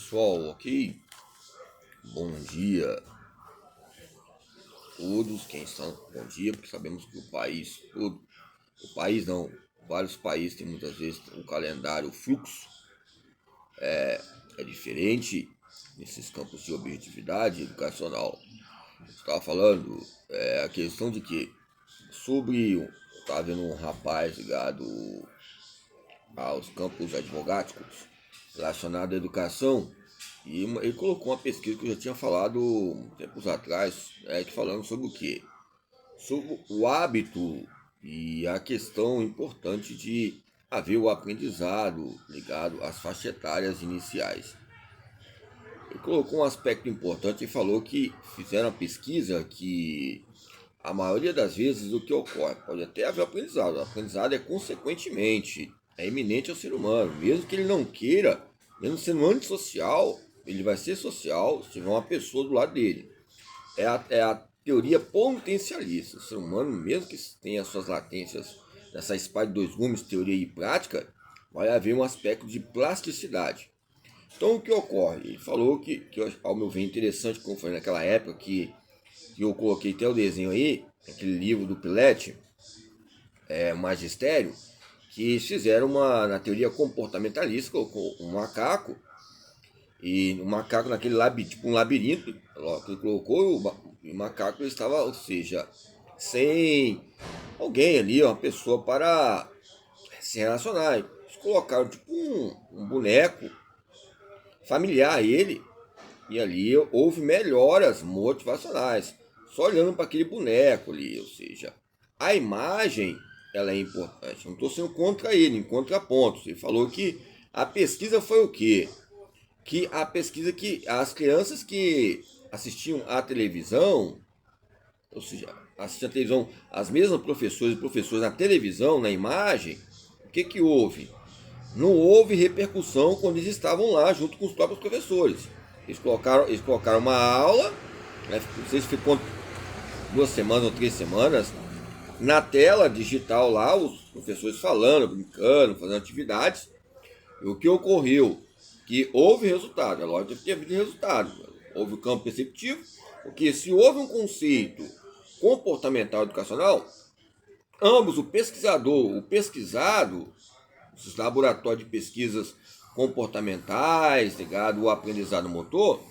pessoal, ok? Bom dia a todos quem estão. Bom dia, porque sabemos que o país não, vários países têm muitas vezes o calendário, o fluxo é diferente nesses campos de objetividade educacional. Eu estava falando a questão de que eu estava vendo um rapaz ligado aos campos advogáticos relacionado à educação. E ele colocou uma pesquisa que eu já tinha falado tempos atrás, que falando sobre o quê? Sobre o hábito e a questão importante de haver o aprendizado ligado às faixas etárias iniciais. Ele colocou um aspecto importante e falou que fizeram uma pesquisa que a maioria das vezes o que ocorre, pode até haver aprendizado, o aprendizado é consequentemente, é iminente ao ser humano, mesmo que ele não queira, mesmo sendo antissocial, ele vai ser social se tiver uma pessoa do lado dele. É a teoria potencialista. O ser humano, mesmo que tenha suas latências nessa espada de dois gumes, teoria e prática, vai haver um aspecto de plasticidade. Então o que ocorre? Ele falou que ao meu ver, interessante, como foi naquela época que eu coloquei até o desenho aí, aquele livro do Pilete, o Magistério, que eles fizeram na teoria comportamentalista, colocou um macaco, e o macaco naquele tipo um labirinto, ele colocou o macaco estava, ou seja, sem alguém ali, uma pessoa para se relacionar. Eles colocaram tipo um boneco familiar a ele, e ali houve melhoras motivacionais, só olhando para aquele boneco ali, ou seja, a imagem ela é importante. Não estou sendo contra ele, em contrapontos. Ele falou que a pesquisa foi o quê? Que a pesquisa que as crianças que assistiam à televisão, ou seja, assistiam à televisão, as mesmas professores e professores na televisão, na imagem, o que houve? Não houve repercussão quando eles estavam lá junto com os próprios professores. Eles colocaram uma aula, não sei se ficou 2 semanas ou 3 semanas, na tela digital lá, os professores falando, brincando, fazendo atividades. E o que ocorreu? Que houve resultado, é lógico que teve resultado. Houve o campo perceptivo, porque se houve um conceito comportamental educacional, ambos, o pesquisador, o pesquisado, os laboratórios de pesquisas comportamentais, ligado ao aprendizado motor,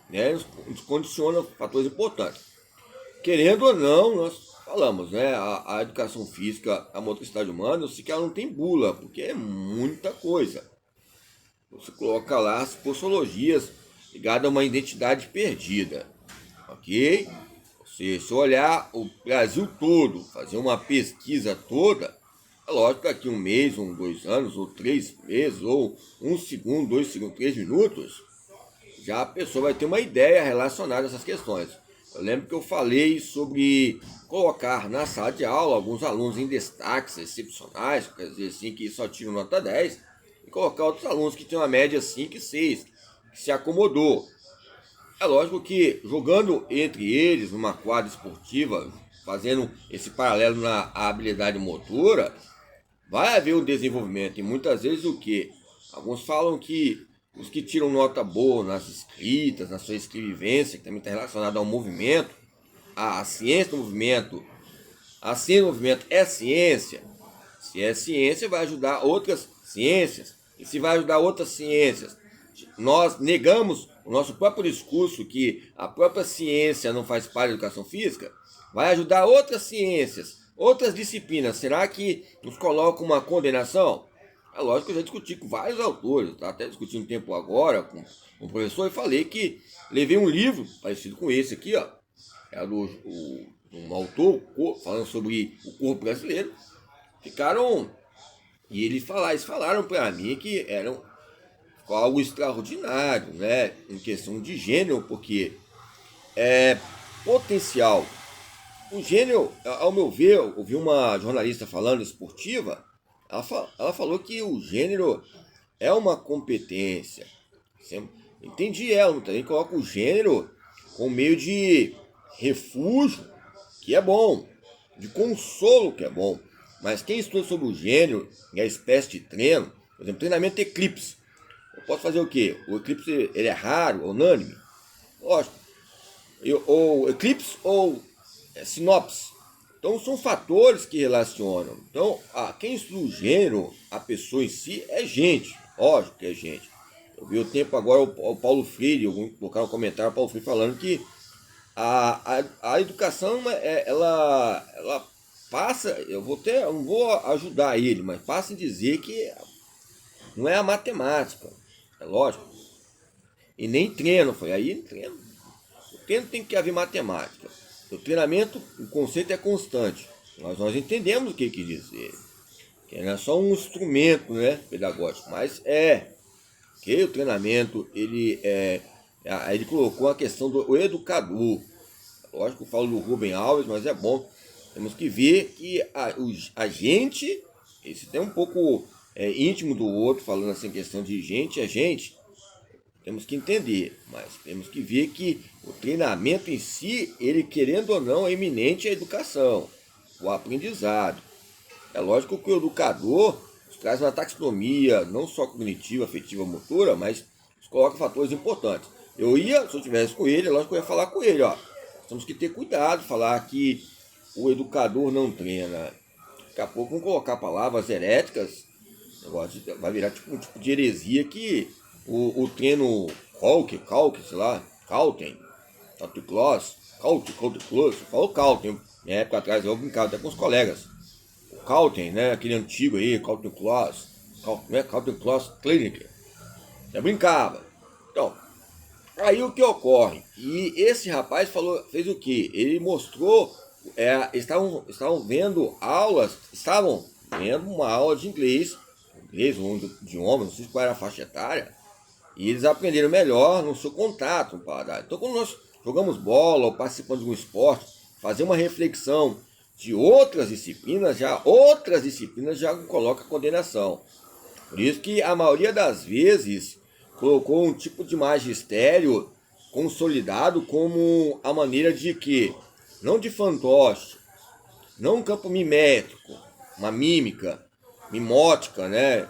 né, eles condicionam fatores importantes. Querendo ou não, nós falamos, né, a educação física, a motricidade humana, eu sei que ela não tem bula, porque é muita coisa. Você coloca lá as postologias ligadas a uma identidade perdida, ok? Se olhar o Brasil todo, fazer uma pesquisa toda, é lógico que daqui um mês, 2 anos, ou 3 meses, ou 1 segundo, 2 segundos, 3 minutos, já a pessoa vai ter uma ideia relacionada a essas questões. Eu lembro que eu falei sobre colocar na sala de aula alguns alunos em destaques excepcionais, quer dizer assim, que só tiram nota 10, e colocar outros alunos que têm uma média 5 e 6, que se acomodou. É lógico que jogando entre eles numa quadra esportiva, fazendo esse paralelo na habilidade motora, vai haver um desenvolvimento. E muitas vezes o que? Alguns falam que os que tiram nota boa nas escritas, na sua escrevivência, que também está relacionado ao movimento, a ciência do movimento, a ciência do movimento é ciência. Se é ciência, vai ajudar outras ciências. E se vai ajudar outras ciências, nós negamos o nosso próprio discurso que a própria ciência não faz parte da educação física, vai ajudar outras ciências, outras disciplinas. Será que nos coloca uma condenação? É lógico que eu já discuti com vários autores, tá? Até discuti um tempo agora com um professor e falei que levei um livro parecido com esse aqui, ó. É um autor falando sobre o corpo brasileiro. Ficaram. E eles falaram para mim que eram algo extraordinário, né? Em questão de gênero, porque é potencial. O gênero, ao meu ver, eu ouvi uma jornalista falando esportiva, ela falou que o gênero é uma competência. Entendi ela, mas também coloca o gênero como meio de refúgio, que é bom, de consolo, que é bom. Mas quem estuda sobre o gênero e a espécie de treino, por exemplo, treinamento eclipse. posso fazer o quê? O eclipse ele é raro, unânime? Lógico. Ou eclipse ou sinopse. Então são fatores que relacionam. Então, quem estuda o gênero, a pessoa em si, é gente. Lógico que é gente. Eu vi o tempo agora o Paulo Freire, eu vou colocar um comentário, o Paulo Freire falando que a educação, ela passa, não vou ajudar ele, mas passa a dizer que não é a matemática, é lógico. E nem treino, foi aí treino. O treino tem que haver matemática. O treinamento, o conceito é constante. Nós entendemos o que quer dizer. Que não é só um instrumento, né, pedagógico, mas que o treinamento, ele colocou a questão do educador. Lógico que eu falo do Rubem Alves, mas é bom. Temos que ver que a gente, esse tem um pouco íntimo do outro, falando assim, questão de gente, temos que entender, mas temos que ver que o treinamento em si, ele querendo ou não, é eminente a educação, o aprendizado. É lógico que o educador traz uma taxonomia, não só cognitiva, afetiva, motora, mas coloca fatores importantes. Se eu tivesse com ele, é lógico que eu ia falar com ele, temos que ter cuidado, falar que o educador não treina. Daqui a pouco vão colocar palavras heréticas, vai virar um tipo de heresia que o treino sei lá, Calten, eu falo Calten, minha época atrás eu brincava até com os colegas. O Calten, né, aquele antigo aí, Calten Class Clinic, eu brincava. Então, aí o que ocorre? E esse rapaz fez o que? Ele mostrou, estavam vendo uma aula de inglês ou de idioma, não sei qual era a faixa etária, e eles aprenderam melhor no seu contato com o paladar. Então, quando nós jogamos bola ou participamos de um esporte, fazer uma reflexão de outras disciplinas já coloca condenação. Por isso que a maioria das vezes colocou um tipo de magistério consolidado como a maneira de que, não de fantoche, não um campo mimético, uma mímica, mimótica, né?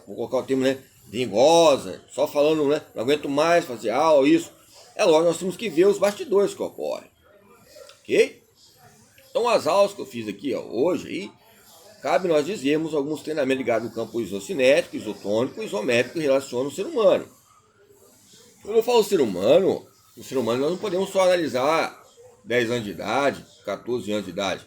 Vou colocar o termo, né? Dengosa, só falando, né? Não aguento mais fazer aula, isso. É lógico, nós temos que ver os bastidores que ocorrem. Ok? Então, as aulas que eu fiz aqui hoje, aí, cabe nós dizermos alguns treinamentos ligados no campo isocinético, isotônico, isométrico que relacionam o ser humano. Quando eu falo ser humano, o ser humano nós não podemos só analisar 10 anos de idade, 14 anos de idade.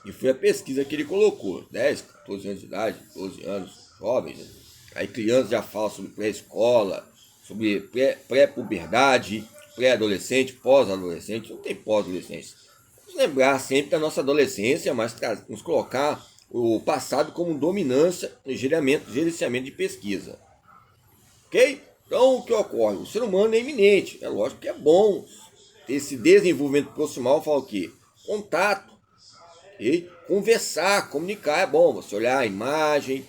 E foi a pesquisa que ele colocou, 10, 14 anos de idade, 12 anos, jovens. Né? Aí crianças já falam sobre pré-escola, sobre pré-puberdade, pré-adolescente, pós-adolescente. Não tem pós-adolescência. Vamos lembrar sempre da nossa adolescência, mas nos colocar o passado como dominância no gerenciamento de pesquisa. Ok? Então, o que ocorre? O ser humano é iminente. É lógico que é bom ter esse desenvolvimento proximal. Fala o quê? Contato. Okay? Conversar, comunicar é bom. Você olhar a imagem,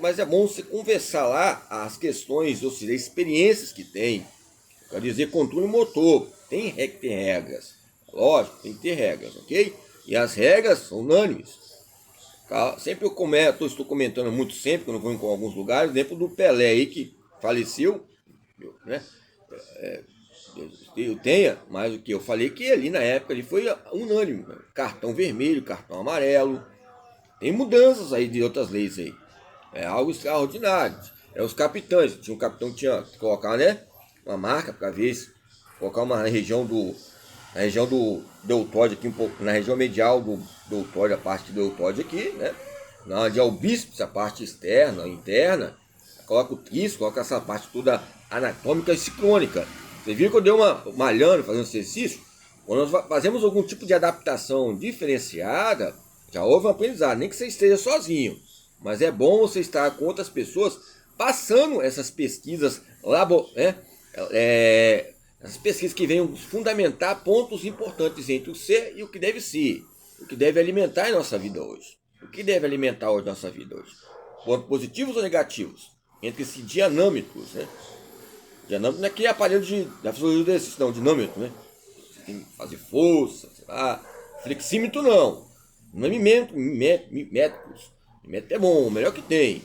mas é bom você conversar lá as questões, ou seja, as experiências que tem. Quer dizer, controle motor. Tem regras. Lógico, tem que ter regras, ok? E as regras são unânimes. Sempre estou comentando muito sempre, quando vou em alguns lugares, exemplo do Pelé aí, que faleceu, né? Eu tenho, mas o que eu falei que ali na época ele foi unânime. Né? Cartão vermelho, cartão amarelo. Tem mudanças aí de outras leis aí. É algo extraordinário. Os capitães. Tinha um capitão que tinha que colocar, né? Uma marca para ver se colocar uma região do deltóide aqui, um pouco, na região medial do deltóide, a parte do deltóide aqui, né? Na onde é o bíceps, a parte externa, interna, coloca o tríceps, coloca essa parte toda anatômica e ciclônica. Você viu que eu dei uma malhando, fazendo exercício? Quando nós fazemos algum tipo de adaptação diferenciada, já houve um aprendizado, nem que você esteja sozinho. Mas é bom você estar com outras pessoas passando essas pesquisas, essas pesquisas que venham fundamentar pontos importantes entre o ser e o que deve ser, o que deve alimentar em nossa vida hoje. O que deve alimentar hoje nossa vida hoje? Pontos positivos ou negativos? Entre esses dinâmicos, né? Dinâmico não é aquele aparelho da fisiologia do exercício, não, dinâmico, né? Você tem que fazer força, sei lá. Flexímetro não. Não é miméticos. Miméticos é bom, o melhor que tem.